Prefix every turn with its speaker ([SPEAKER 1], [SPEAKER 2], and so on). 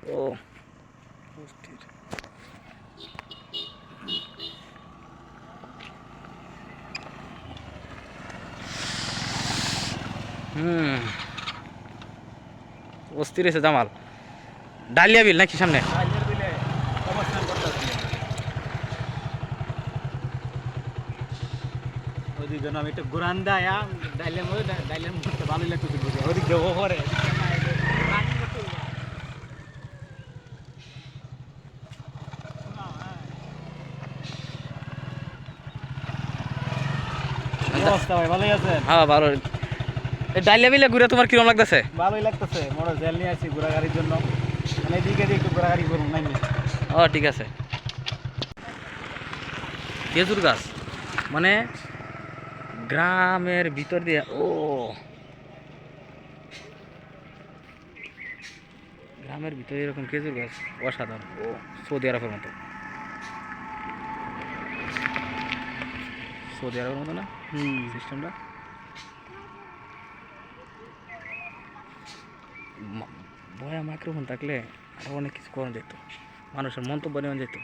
[SPEAKER 1] ও অস্থির। হুম, অস্থির এসে জামাল। ডালিয়া বিল নাকি সামনে?
[SPEAKER 2] ডাইলের বিলে অবস্থান করতেছি। ওইদিকে আমি একটু ঘুরান দেয় ডাইলের মধ্যে ডাইলের মধ্যে ভালোই লাগতেছে বুঝে ওদিকে ও পরে অবস্থা ভাই ভালোই আছেন?
[SPEAKER 1] হ্যাঁ ভালো। এই ডালিয়া বিলে ঘুরে তোমার কিরম লাগতেছে?
[SPEAKER 2] ভালোই লাগতেছে, মোটর জেল নিয়ে আসছি ঘোরাঘাড়ির জন্য, মানে এদিকে দিয়ে একটু ঘোরাঘাড়ি করুন নাই।
[SPEAKER 1] ও ঠিক আছে। খেজুর গাছ মানে গ্রামের ভিতর দিয়ে। ও গ্রামের ভিতরে এরকম খেজুর গাছ, অসাধারণ। ও সৌদি আরবের মতো, সৌদি আরবের মতো না সিস্টেমটা। বয়া মাইক্রোফোন থাকলে আরো অনেক কিছু করা যেত, মানুষের মন্তব্য নেওয়া যেত।